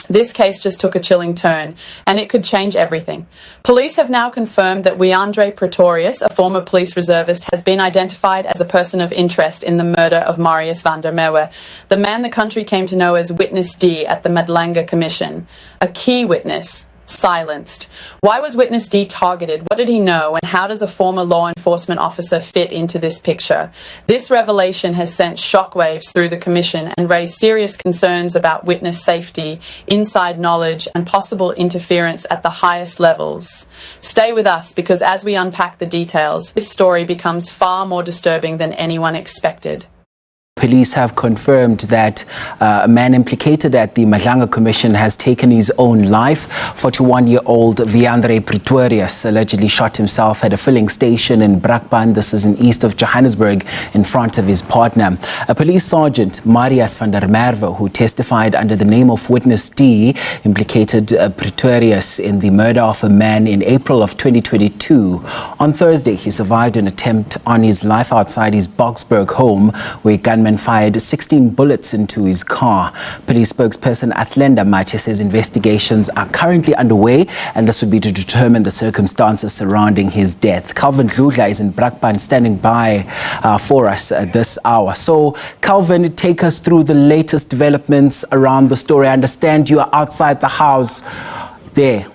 This case just took a chilling turn, and it could change everything. Police have now confirmed that Wiandre Pretorius, a former police reservist, has been identified as a person of interest in the murder of Marius van der Merwe, the man the country came to know as Witness D at the Madlanga Commission. A key witness. Silenced. Why was Witness D targeted? What did he know? And how does a former law enforcement officer fit into this picture? This revelation has sent shockwaves through the Commission and raised serious concerns about witness safety, inside knowledge, and possible interference at the highest levels. Stay with us, because as we unpack the details, this story becomes far more disturbing than anyone expected. Police have confirmed that a man implicated at the Madlanga Commission has taken his own life. 41-year-old Wiandre Pretorius allegedly shot himself at a filling station in Brakpan. This is in east of Johannesburg, in front of his partner. A police sergeant, Marius van der Merwe, who testified under the name of Witness D, implicated Pretorius in the murder of a man in April of 2022. On Thursday, he survived an attempt on his life outside his Boksburg home, where gunmen fired 16 bullets into his car. Police spokesperson Athlenda Mathe says investigations are currently underway, and this would be to determine the circumstances surrounding his death. Calvin Dludla is in Brakpan, standing by for us at this hour. So, Calvin, take us through the latest developments around the story. I understand you are outside the house there.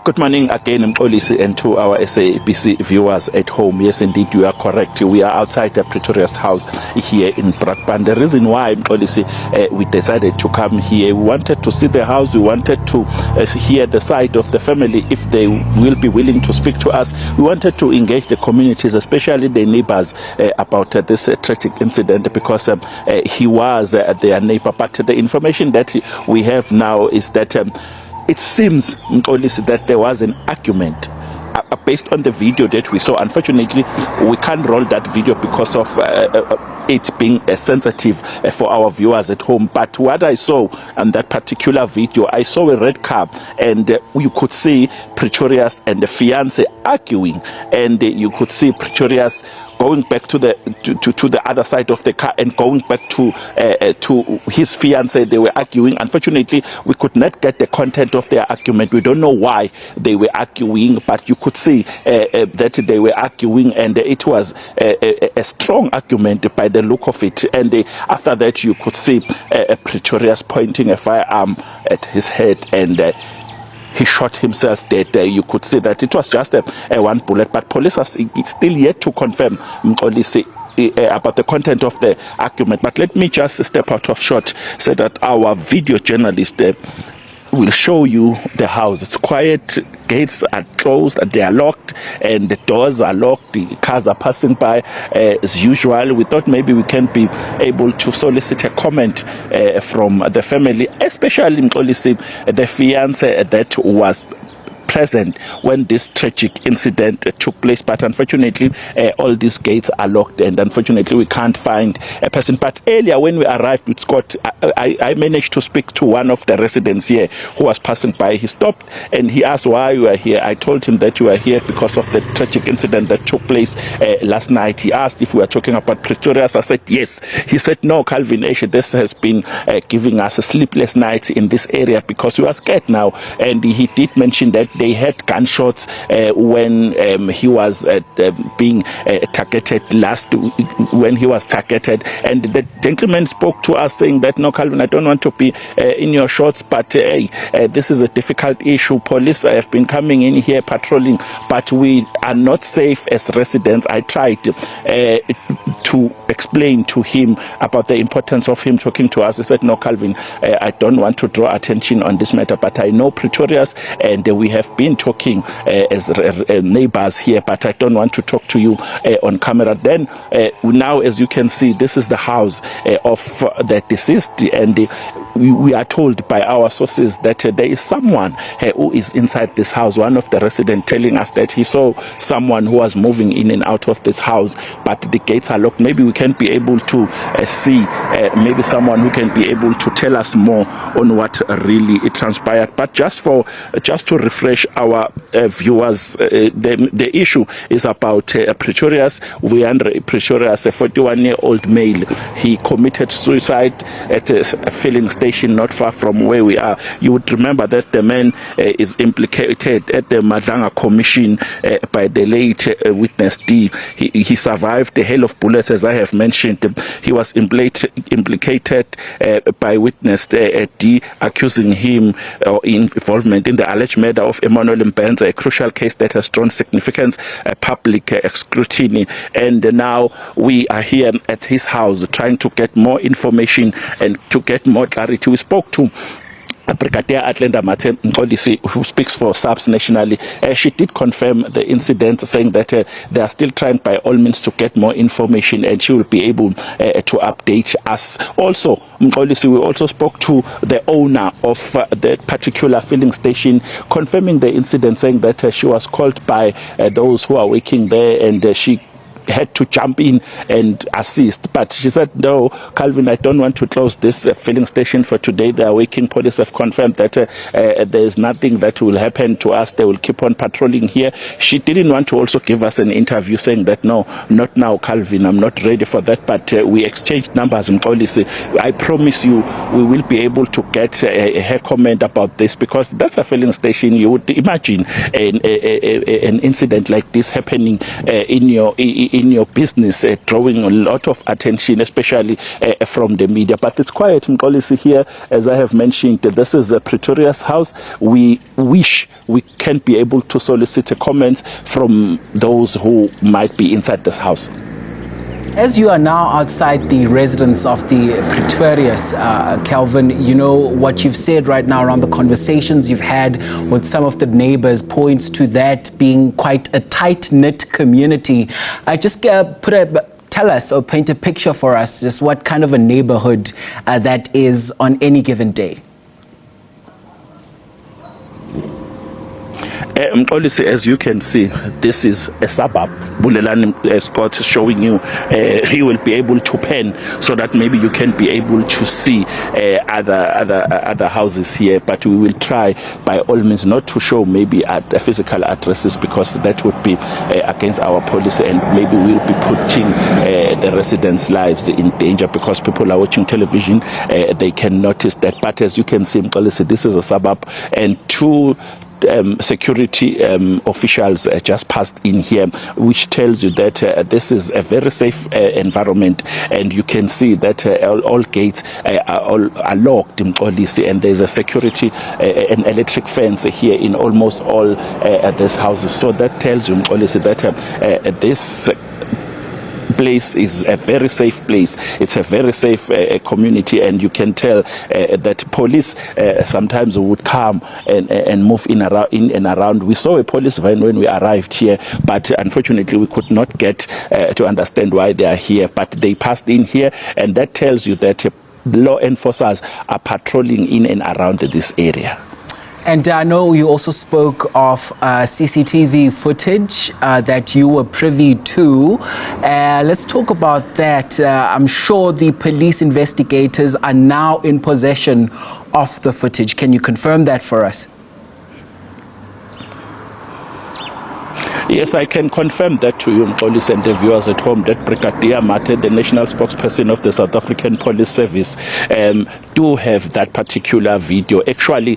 Good morning again, Mxolisi, and to our SABC viewers at home. Yes, indeed, you are correct. We are outside the Pretorius house here in Brakpan. The reason why, Mxolisi, we decided to come here, we wanted to see the house. We wanted to hear the side of the family, if they will be willing to speak to us. We wanted to engage the communities, especially the neighbors, about this tragic incident, because he was their neighbor. But the information that we have now is that it seems, Mxolisi, that there was an argument based on the video that we saw. Unfortunately, we can't roll that video because of it being sensitive for our viewers at home. But what I saw on that particular video, I saw a red car, and you could see Pretorius and the fiance arguing, and you could see Pretorius going back to the other side of the car and going back to his fiancée. They were arguing. Unfortunately, we could not get the content of their argument. We don't know why they were arguing, but you could see that they were arguing, and it was a strong argument by the look of it. And after that, you could see Pretorius pointing a firearm at his head, and he shot himself dead. You could see that it was just a one bullet, but police are still yet to confirm, about the content of the argument. But let me just step out of shot so that our video journalist will show you the house. It's quiet, gates are closed, they are locked, and the doors are locked. The cars are passing by as usual. We thought maybe we can be able to solicit a comment from the family, especially the fiance that was present when this tragic incident took place. But unfortunately, all these gates are locked, and unfortunately we can't find a person. But earlier when we arrived with Scott, I managed to speak to one of the residents here who was passing by. He stopped and he asked why you are here. I told him that you are here because of the tragic incident that took place last night. He asked if we were talking about Pretorius. I said yes. He said no, Calvin, this has been giving us a sleepless nights in this area because we are scared now. And he did mention that they had gunshots when he was being targeted when he was targeted. And the gentleman spoke to us saying that, no, Calvin, I don't want to be in your shots, but this is a difficult issue. Police have been coming in here patrolling, but we are not safe as residents. I tried to explain to him about the importance of him talking to us. He said, no, Calvin, I don't want to draw attention on this matter, but I know Pretorius, and we have been talking as neighbors here, but I don't want to talk to you on camera. Then now, as you can see, this is the house of the deceased, and we are told by our sources that there is someone who is inside this house. One of the residents telling us that he saw someone who was moving in and out of this house, but the gates are locked. Maybe we can be able to see maybe someone who can be able to tell us more on what really it transpired. But just to refresh our viewers, the issue is about Pretorius. Viandre Pretorius, a 41-year-old male. He committed suicide at a filling station not far from where we are. You would remember that the man is implicated at the Madlanga Commission by the late witness D. He survived a hail of bullets, as I have mentioned. He was implicated by witness D, accusing him of involvement in the alleged murder of Emmanuel Mbenza, a crucial case that has drawn significant public scrutiny. And now we are here at his house trying to get more information and to get more clarity. We spoke to Brigadier Atlenda Mate Mkolisi, who speaks for SAPS nationally. She did confirm the incident, saying that they are still trying by all means to get more information, and she will be able to update us. Also, Mkolisi, we also spoke to the owner of the particular filling station, confirming the incident, saying that she was called by those who are working there, and she had to jump in and assist, but she said, no, Calvin, I don't want to close this filling station for today. The working police have confirmed that there is nothing that will happen to us. They will keep on patrolling here. She didn't want to also give us an interview, saying that no, not now, Calvin, I'm not ready for that, but we exchanged numbers in policy. I promise you we will be able to get her comment about this, because that's a filling station. You would imagine an incident like this happening in your business, drawing a lot of attention, especially from the media. But it's quiet in policy here. As I have mentioned, this is a Pretorius house. We wish we can be able to solicit comments from those who might be inside this house. As you are now outside the residence of the Pretorius, Calvin, you know, what you've said right now around the conversations you've had with some of the neighbors points to that being quite a tight-knit community. Just tell us or paint a picture for us just what kind of a neighborhood that is on any given day. As you can see, this is a suburb. Bulelani Scott is showing you. He will be able to pen so that maybe you can be able to see other houses here. But we will try by all means not to show maybe physical addresses, because that would be against our policy, and maybe we'll be putting the residents' lives in danger, because people are watching television. They can notice that. But as you can see, this is a suburb, and two security officials just passed in here, which tells you that this is a very safe environment, and you can see that all gates are locked in policy, and there's a security an electric fence here in almost all these houses. So that tells you policy that this place is a very safe place. It's a very safe community, and you can tell that police sometimes would come and move in and around. We saw a police van when we arrived here, but unfortunately we could not get to understand why they are here, but they passed in here, and that tells you that law enforcers are patrolling in and around this area. And I know you also spoke of CCTV footage that you were privy to. Let's talk about that. I'm sure the police investigators are now in possession of the footage. Can you confirm that for us? Yes, I can confirm that to you, police and the viewers at home, that Brigadier Mate, the national spokesperson of the South African Police Service, do have that particular video. Actually,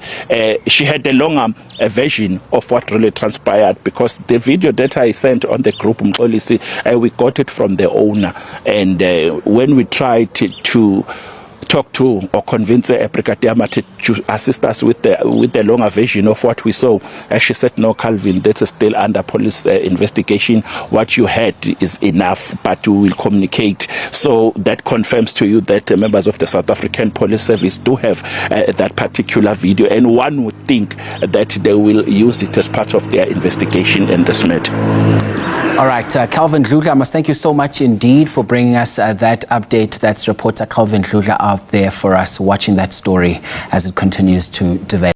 she had a longer version of what really transpired, because the video that I sent on the group policy, we got it from the owner, and when we tried to talk to or convince Brigadier Mate to assist us with the longer version of what we saw, she said, no, Calvin, that is still under police investigation. What you had is enough, but we will communicate. So that confirms to you that members of the South African Police Service do have that particular video, and one would think that they will use it as part of their investigation in this matter. All right, Calvin Dludla, I must thank you so much indeed for bringing us that update. That's reporter Calvin Dludla out there for us, watching that story as it continues to develop.